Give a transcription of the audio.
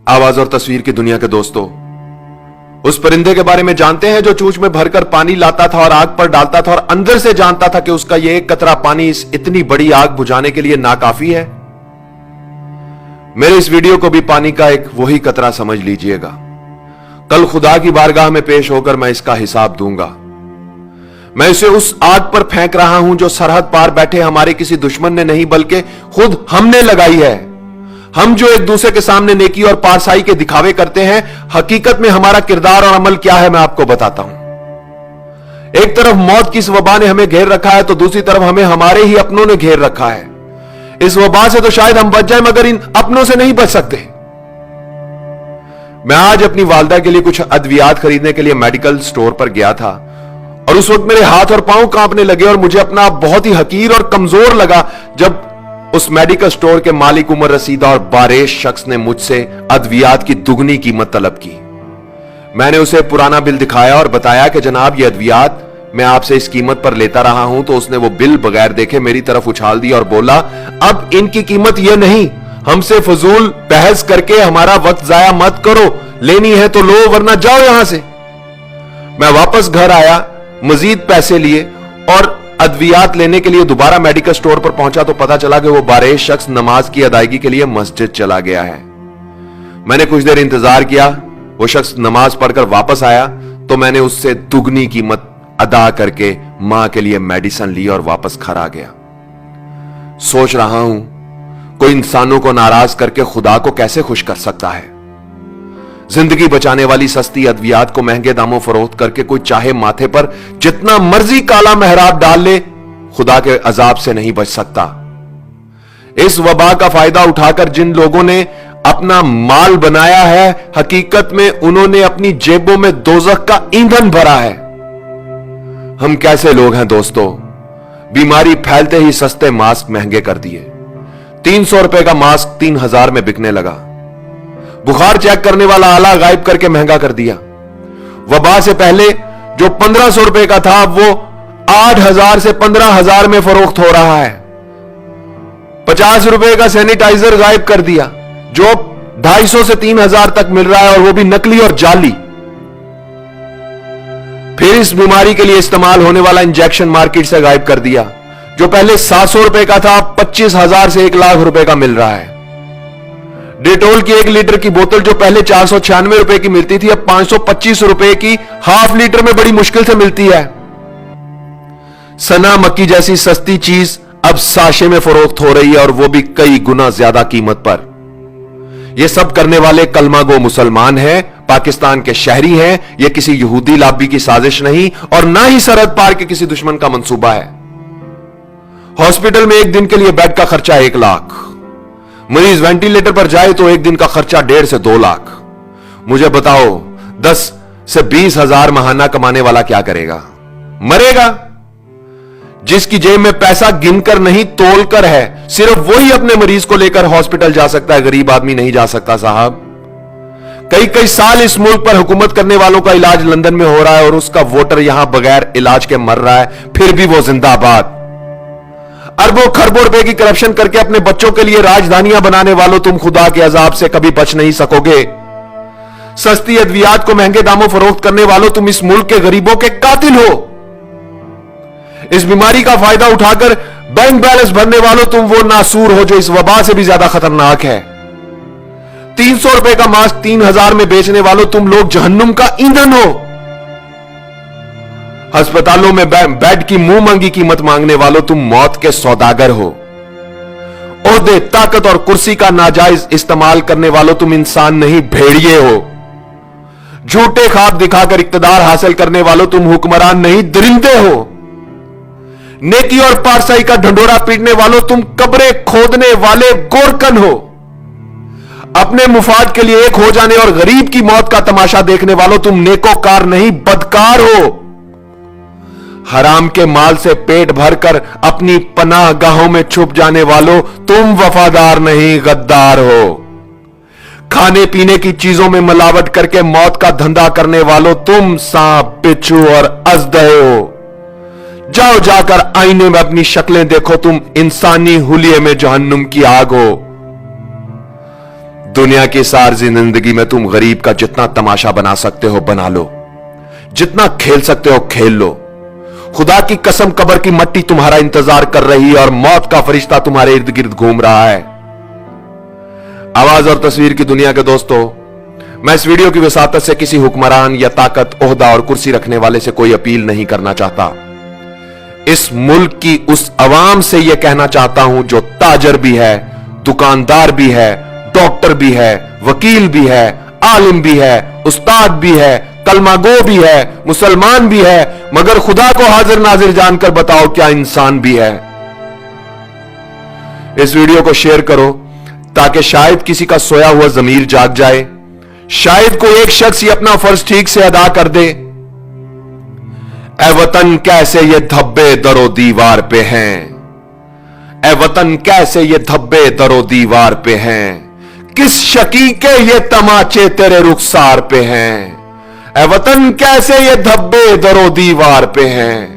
आवाज और तस्वीर की दुनिया के दोस्तों, उस परिंदे के बारे में जानते हैं जो चूंच में भरकर पानी लाता था और आग पर डालता था और अंदर से जानता था कि उसका यह एक कतरा पानी इस इतनी बड़ी आग बुझाने के लिए नाकाफी है। मेरे इस वीडियो को भी पानी का एक वही कतरा समझ लीजिएगा। कल खुदा की बारगाह में पेश होकर मैं इसका हिसाब दूंगा। मैं इसे उस आग पर फेंक रहा हूं जो सरहद पार बैठे हमारे किसी दुश्मन ने नहीं बल्कि खुद हमने लगाई है। हम जो एक दूसरे के सामने नेकी और पारसाई के दिखावे करते हैं, हकीकत में हमारा किरदार और अमल क्या है मैं आपको बताता हूं। एक तरफ मौत की इस वबा ने हमें घेर रखा है तो दूसरी तरफ हमें हमारे ही अपनों ने घेर रखा है। इस वबा से तो शायद हम बच जाए मगर इन अपनों से नहीं बच सकते। मैं आज अपनी वालदा के लिए कुछ अद्वियात खरीदने के लिए मेडिकल स्टोर पर गया था और उस वक्त मेरे हाथ और पांव कांपने लगे और मुझे अपना आप बहुत ही हकीर और कमजोर लगा जब उस मेडिकल स्टोर के मालिक उमर रसीदा और बारेश शख्स ने मुझसे अद्वियात की दुगनी कीमत तलब की। मैंने उसे पुराना बिल दिखाया और बताया कि जनाब ये अद्वियात मैं आपसे इस कीमत पर लेता रहा हूं। तो उसने वो बिल बगैर देखे मेरी तरफ उछाल दिया और बोला, अब इनकी कीमत यह नहीं, हमसे फजूल बहस करके हमारा वक्त जाया मत करो, लेनी है तो लो वरना जाओ यहां से। मैं वापस घर आया, मजीद पैसे लिए और अद्वियात लेने के लिए दोबारा मेडिकल स्टोर पर पहुंचा तो पता चला कि वो बारेश शख्स नमाज की अदायगी के लिए मस्जिद चला गया है। मैंने कुछ देर इंतजार किया, वो शख्स नमाज पढ़कर वापस आया तो मैंने उससे दुगनी कीमत अदा करके मां के लिए मेडिसिन ली और वापस घर आ गया। सोच रहा हूं कोई इंसानों को नाराज करके खुदा को कैसे खुश कर सकता है। जिंदगी बचाने वाली सस्ती अद्वियात को महंगे दामों फरोख्त करके कोई चाहे माथे पर जितना मर्जी काला मेहराब डाल ले, खुदा के अजाब से नहीं बच सकता। इस वबा का फायदा उठाकर जिन लोगों ने अपना माल बनाया है, हकीकत में उन्होंने अपनी जेबों में दोजख का ईंधन भरा है। हम कैसे लोग हैं दोस्तों, बीमारी फैलते ही सस्ते मास्क महंगे कर दिए। 300 रुपए का मास्क 3000 में बिकने लगा। बुखार चेक करने वाला आला गायब करके महंगा कर दिया। वबा से पहले जो 1500 रुपए का था वो 8000 से 15000 में फरोख्त हो रहा है। 50 रुपए का सैनिटाइजर गायब कर दिया जो 250 से 3000 तक मिल रहा है और वो भी नकली और जाली। फिर इस बीमारी के लिए इस्तेमाल होने वाला इंजेक्शन मार्केट से गायब कर दिया जो पहले 700 रुपए का था, 25,000 से 1 लाख रुपए का मिल रहा है। डेटोल की 1 लीटर की बोतल जो पहले 496 रुपए की मिलती थी अब 525 रुपए की हाफ लीटर में बड़ी मुश्किल से मिलती है। सना मक्की जैसी सस्ती चीज अब साशे में फरोख्त हो रही है और वो भी कई गुना ज्यादा कीमत पर। ये सब करने वाले कलमा गो मुसलमान हैं, पाकिस्तान के शहरी हैं। ये किसी यहूदी लाबी की साजिश नहीं और ना ही सरहद पार के किसी दुश्मन का मंसूबा है। हॉस्पिटल में एक दिन के लिए बेड का खर्चा 1 लाख, मरीज वेंटिलेटर पर जाए तो एक दिन का खर्चा 1.5 से 2 लाख। मुझे बताओ 10 से 20 हजार महाना कमाने वाला क्या करेगा? मरेगा। जिसकी जेब में पैसा गिनकर नहीं तोलकर है, सिर्फ वही अपने मरीज को लेकर हॉस्पिटल जा सकता है, गरीब आदमी नहीं जा सकता साहब। कई साल इस मुल्क पर हुकूमत करने वालों का इलाज लंदन में हो रहा है और उसका वोटर यहां बगैर इलाज के मर रहा है, फिर भी वो जिंदाबाद। अरबों खरबों रुपए की करप्शन करके अपने बच्चों के लिए राजधानियां बनाने वालों, तुम खुदा के अजाब से कभी बच नहीं सकोगे। सस्ती अद्वियात को महंगे दामों फरोख्त करने वालों, तुम इस मुल्क के गरीबों के कातिल हो। इस बीमारी का फायदा उठाकर बैंक बैलेंस भरने वालों, तुम वो नासूर हो जो इस वबा से भी ज्यादा खतरनाक है। 300 रुपए का मास्क 3000 में बेचने वालों, तुम लोग जहन्नुम का ईंधन हो। अस्पतालों में बेड की मुंह मांगी कीमत मांगने वालों, तुम मौत के सौदागर हो। ओहदे, ताकत और कुर्सी का नाजायज इस्तेमाल करने वालों, तुम इंसान नहीं भेड़िए हो। झूठे ख्वाब दिखाकर इक्तदार हासिल करने वालों, तुम हुक्मरान नहीं दरिंदे हो। नेकी और पारसाई का ढंडोरा पीटने वालों, तुम कब्रें खोदने वाले गोरकन हो। अपने मुफाद के लिए एक हो जाने और गरीब की मौत का तमाशा देखने वालों, तुम नेकोकार नहीं बदकार हो। हराम के माल से पेट भरकर अपनी पनाह गाहों में छुप जाने वालों, तुम वफादार नहीं गद्दार हो। खाने पीने की चीजों में मिलावट करके मौत का धंधा करने वालों, तुम सांप, बिच्छू और अजदहे हो। जाओ जाकर आईने में अपनी शक्लें देखो, तुम इंसानी हुलिये में जहन्नुम की आग हो। दुनिया की सारी जिंदगी में तुम गरीब का जितना तमाशा बना सकते हो बना लो, जितना खेल सकते हो खेल लो। खुदा की कसम कब्र की मट्टी तुम्हारा इंतजार कर रही है और मौत का फरिश्ता तुम्हारे इर्द गिर्द घूम रहा है। आवाज और तस्वीर की दुनिया के दोस्तों, मैं इस वीडियो की वसातत से किसी हुक्मरान या ताकत, ओहदा और कुर्सी रखने वाले से कोई अपील नहीं करना चाहता। इस मुल्क की उस अवाम से यह कहना चाहता हूं जो ताजर भी है, दुकानदार भी है, डॉक्टर भी है, वकील भी है, आलिम भी है, उस्ताद भी है, कलमागो भी है, मुसलमान भी है, मगर खुदा को हाजिर नाजिर जानकर बताओ क्या इंसान भी है। इस वीडियो को शेयर करो ताकि शायद किसी का सोया हुआ जमीर जाग जाए, शायद कोई एक शख्स ही अपना फर्ज ठीक से अदा कर दे। ए वतन कैसे ये धब्बे दरो दीवार पे हैं, ए वतन कैसे ये धब्बे दरो दीवार पे हैं, किस शकी के ये तमाचे तेरे रुखसार पे हैं, ए वतन कैसे ये धब्बे दरो दीवार पे हैं।